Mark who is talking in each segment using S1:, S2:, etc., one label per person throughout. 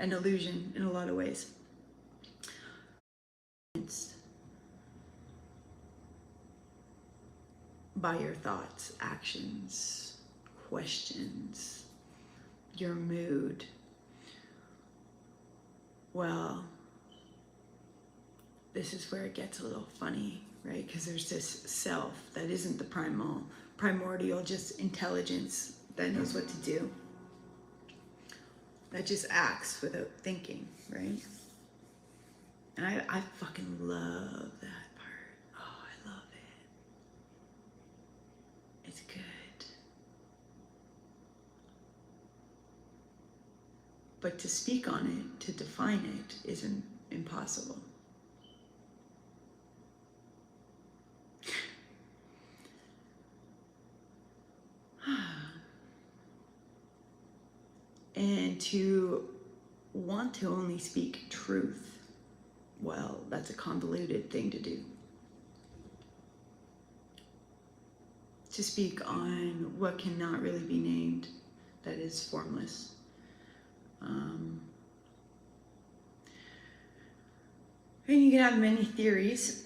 S1: an illusion in a lot of ways. By your thoughts, actions, questions, your mood. Well, this is where it gets a little funny, right? Because there's this self that isn't the primordial, just intelligence that knows what to do, that just acts without thinking, right? And I fucking love that part. Oh, I love it. It's good. But to speak on it, to define it, isn't impossible. And to want to only speak truth, well, that's a convoluted thing to do. To speak on what cannot really be named, that is formless. And you can have many theories,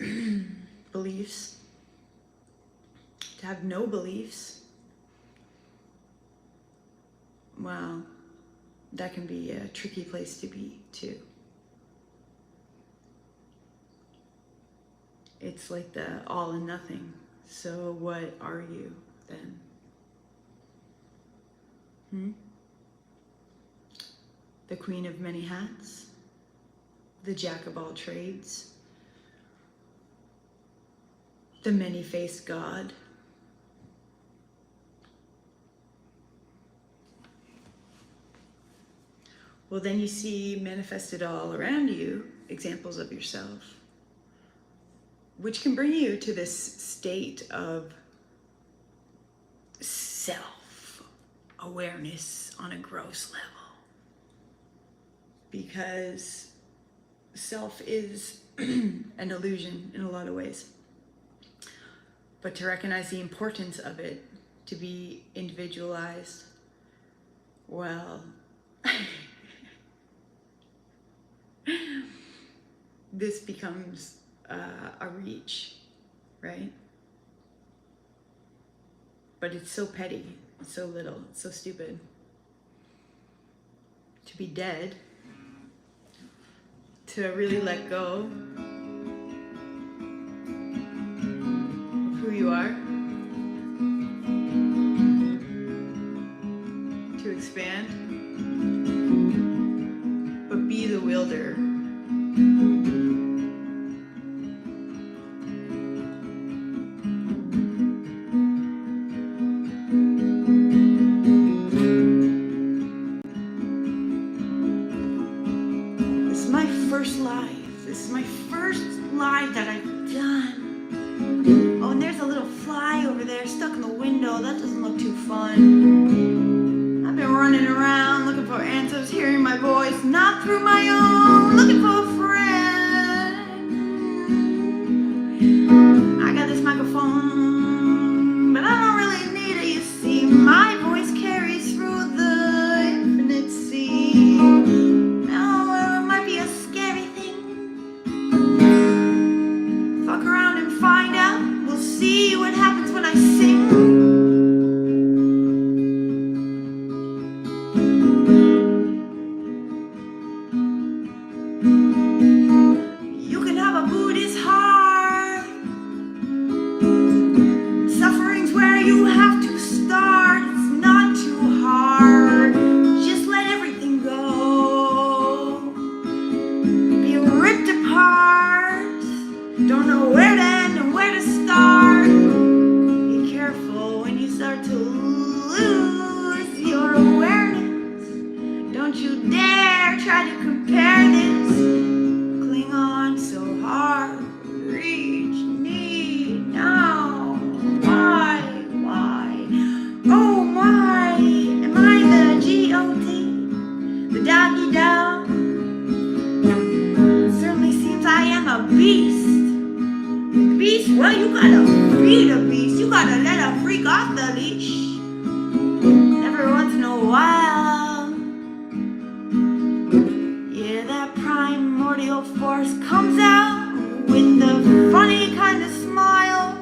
S1: beliefs. To have no beliefs, well, that can be a tricky place to be too. It's like the all and nothing. So what are you then? The queen of many hats? The jack of all trades? The many-faced God? Well, then you see manifested all around you examples of yourself, which can bring you to this state of self-awareness on a gross level. Because self is an illusion in a lot of ways. But to recognize the importance of it, to be individualized, well, this becomes a reach, right? But it's so petty, it's so little, it's so stupid. To be dead, to really let go of who you are, to expand, but be the wielder. Well, you gotta feed a beast. You gotta let a freak off the leash. Every once in a while. course, comes out with a funny kind of smile.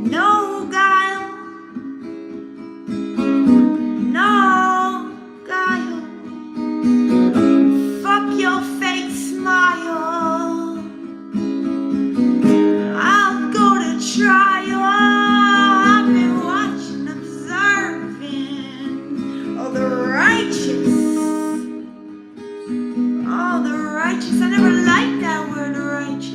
S1: No guile, no guile. Fuck your fake smile. I'll go to trial. I've been watching, observing all the righteous. All the righteous. I never liked that word righteous.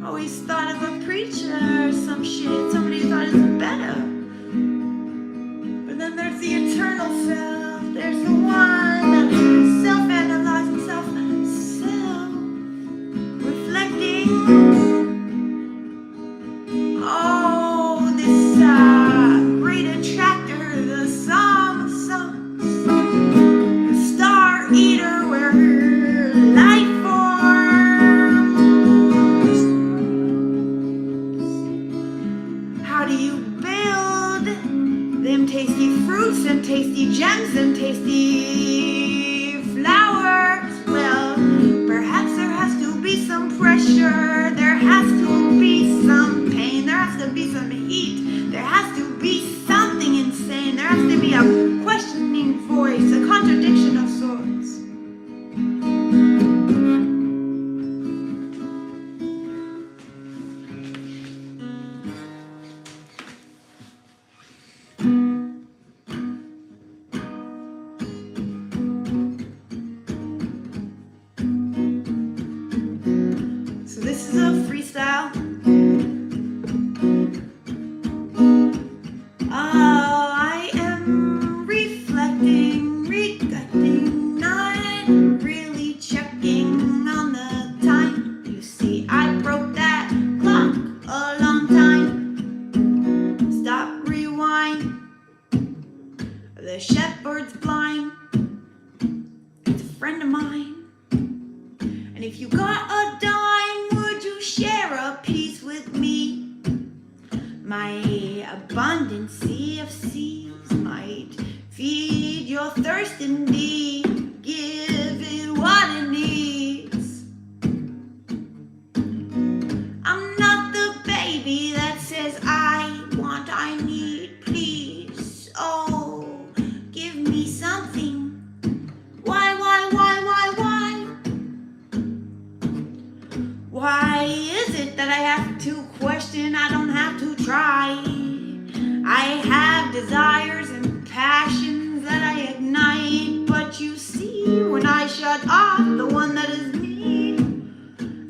S1: Always thought of a preacher or some shit. Somebody thought it was better. But then there's the eternal self. There's the one that is self-analyzing, self-reflecting. Oh, this great attractor, the song of songs, the star eater where life forms. How do you build them tasty fruits, them tasty gems, them tasty flowers? Well, perhaps there has to be some pressure, there has to be some pain, there has to be some heat, there has to be something insane, there has to be a questioning voice, a contradiction of sorts. So this is a freestyle. I am reflecting, regretting, not really checking on the time. You see, I broke that clock a long time. Stop, rewind. The shepherd's blind. It's a friend of mine. And if you got a dime, would you share a piece with me? My abundant sea of seas might feed your thirst indeed. Give it what it needs. I'm not the baby that says I want, I need, please. Oh, give me something. Why? Why is it that I have to question? I don't have to try. I have desires and passions that I ignite, but you see, when I shut off the one that is me,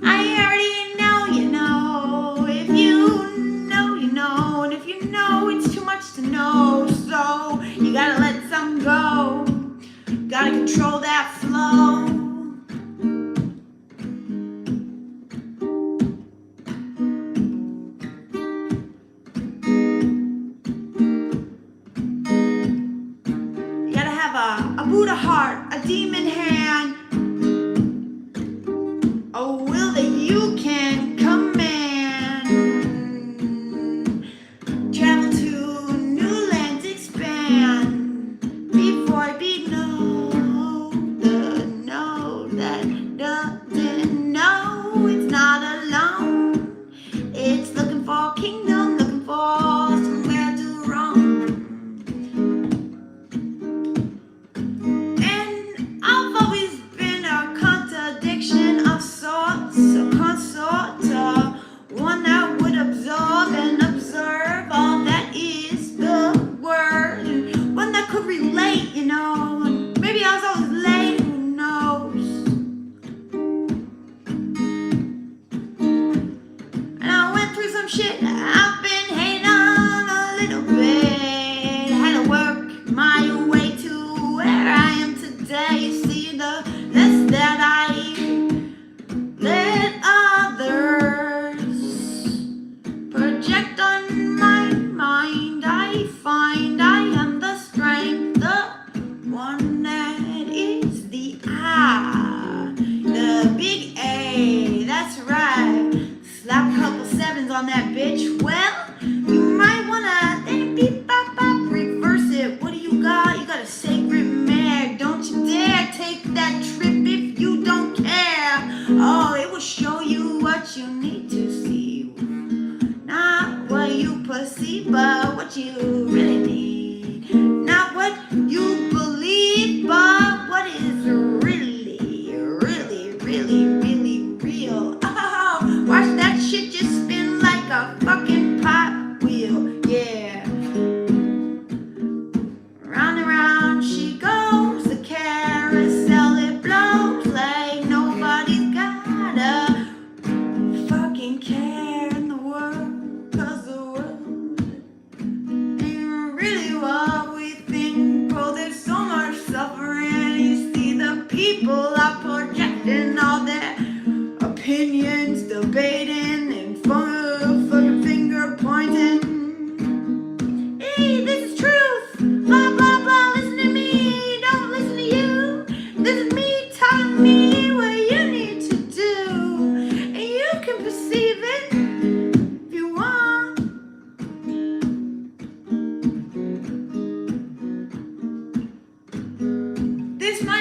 S1: I already know you know. If you know, you know, and if you know, it's too much to know. So you gotta let some go, gotta control that flow. A Buddha heart, a demon hand, a will that you can command. Travel to new lands, expand. Before I be know, the know that doesn't know it's not alone. It's looking for a kingdom, looking for somewhere to roam. And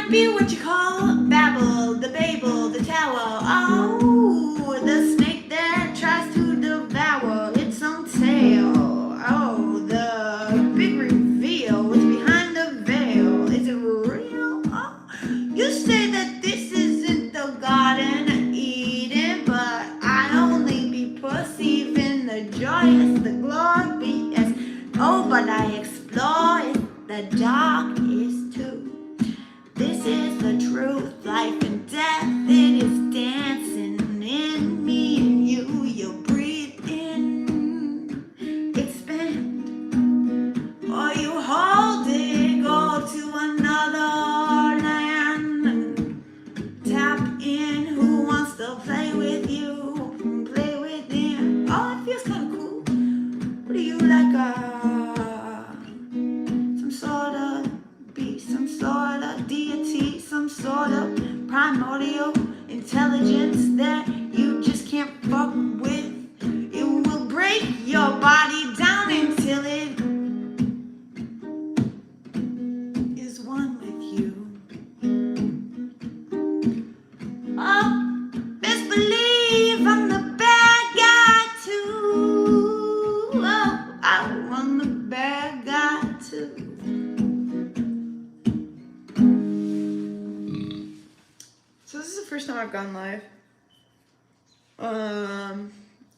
S1: might be what you call Babel, the Babel, the tower. Oh, the snake that tries to devour its own tail. Oh, the big reveal. What's behind the veil? Is it real? Oh, you say that this isn't the Garden of Eden, but I only be perceiving the joyous, the glorious. Oh, but I explore it, the darkest too. This is the truth, life and death, it is dancing in me and you. You breathe in, expand, or you hold it, go to another land and tap in. Who wants to play with you? Play with them. Oh, it feels kind of cool. What are you like, some sort of beast, some sort of deity, some sort of primordial intelligence that you just can't fuck with? It will break your body down until it is one with you. Oh, best believe I'm the bad guy too. Oh, I'm the bad guy too. So this is the first time I've gone live.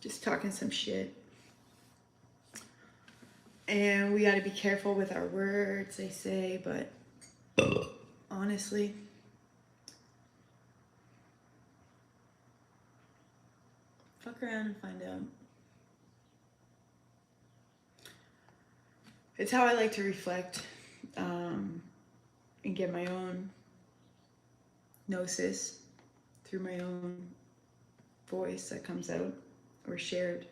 S1: Just talking some shit. And we gotta be careful with our words, they say, but honestly, fuck around and find out. It's how I like to reflect and get my own gnosis through my own voice that comes out, or shared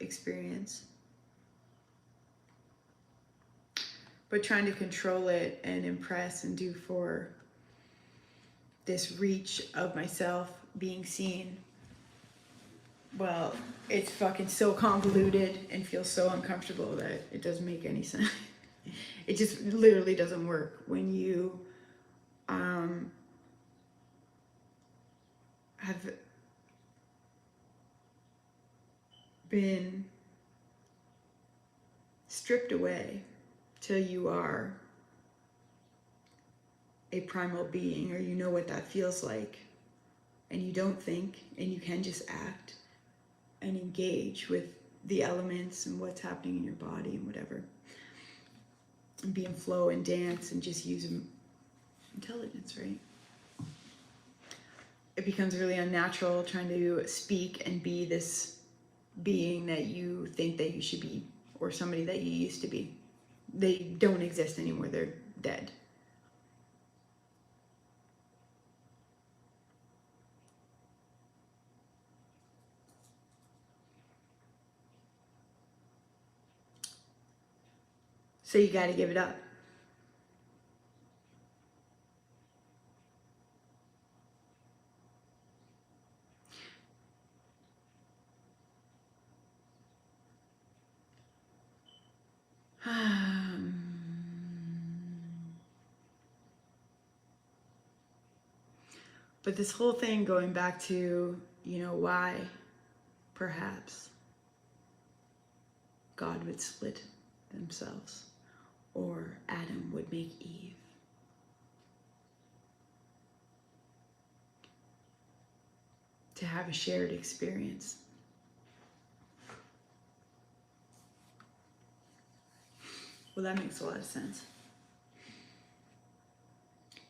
S1: experience. But trying to control it and impress and do for this reach of myself being seen, well, it's fucking so convoluted and feels so uncomfortable that it doesn't make any sense. It just literally doesn't work when you have been stripped away till you are a primal being, or you know what that feels like, and you don't think, and you can just act and engage with the elements and what's happening in your body and whatever, and be in flow and dance and just use intelligence, right? It becomes really unnatural trying to speak and be this being that you think that you should be, or somebody that you used to be. They don't exist anymore, they're dead. So you got to give it up. But this whole thing going back to, why perhaps God would split themselves, or Adam would make Eve. To have a shared experience. Well, that makes a lot of sense.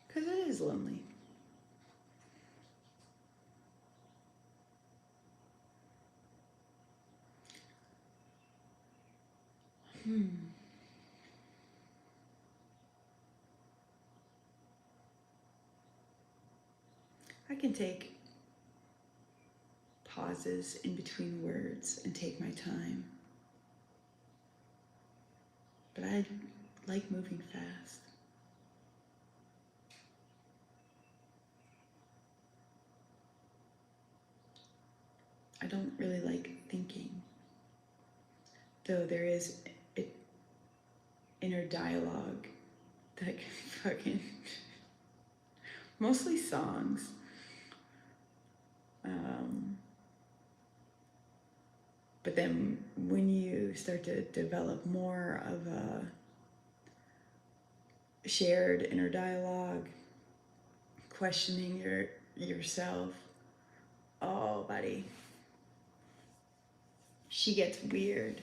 S1: Because it is lonely. I can take pauses in between words and take my time. But I like moving fast. I don't really like thinking, though there is an inner dialogue that can fucking mostly songs. But then when you start to develop more of a shared inner dialogue, questioning yourself, oh, buddy, she gets weird.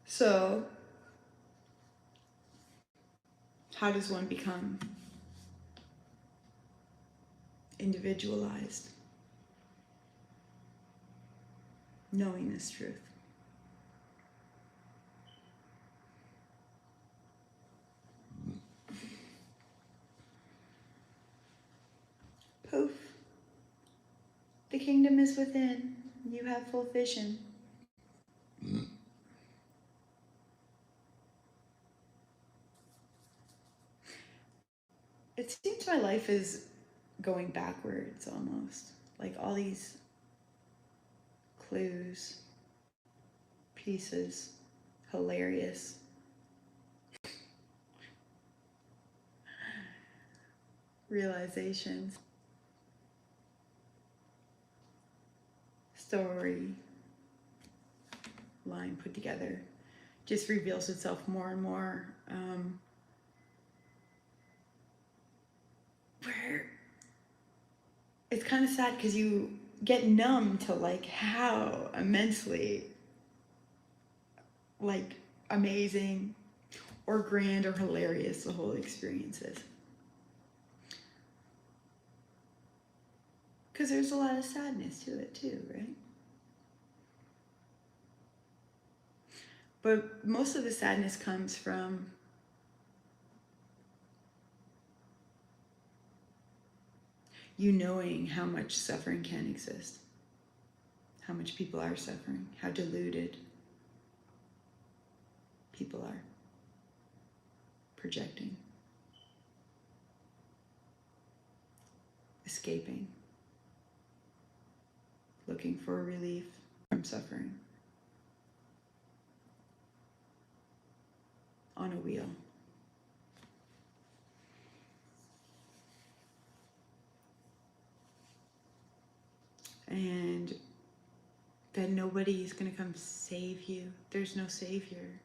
S1: So, how does one become individualized? Knowing this truth. Poof. The kingdom is within. You have full vision. It seems my life is going backwards almost. Like all these clues, pieces, hilarious. Realizations, story, line put together, just reveals itself more and more. Where it's kind of sad because you get numb to like how immensely like amazing or grand or hilarious the whole experience is. Because there's a lot of sadness to it too, right? But most of the sadness comes from you knowing how much suffering can exist, how much people are suffering, how deluded people are projecting, escaping, looking for relief from suffering on a wheel. And that nobody's going to come save you. There's no savior.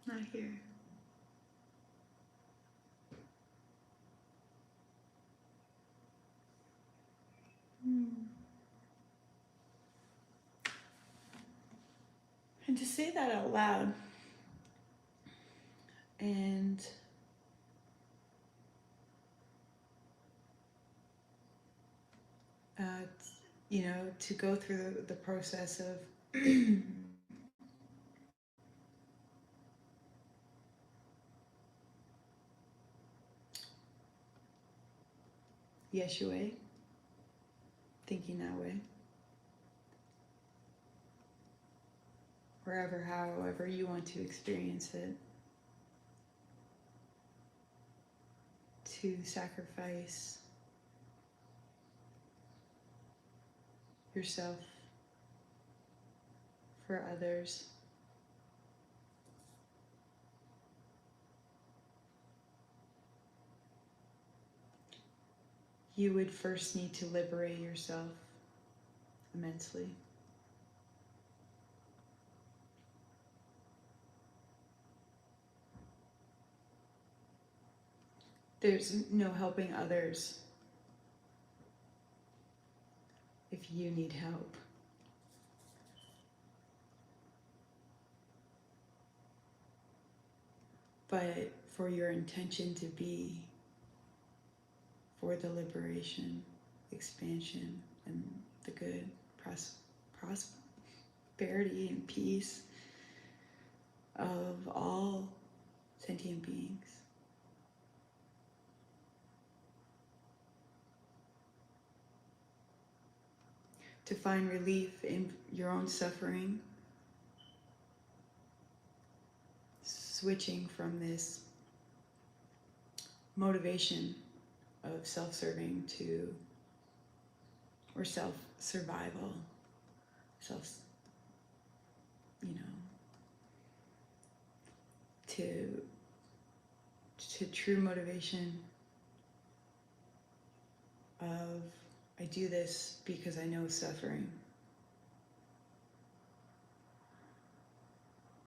S1: Not here. And to say that out loud and to go through the process of Yeshua, thinking that way, wherever, however you want to experience it, to sacrifice yourself for others. You would first need to liberate yourself immensely. There's no helping others if you need help. But for your intention to be for the liberation, expansion, and the good prosperity and peace of all sentient beings. To find relief in your own suffering, switching from this motivation of self-serving to, or self-survival, self, you know, to true motivation of, I do this because I know suffering.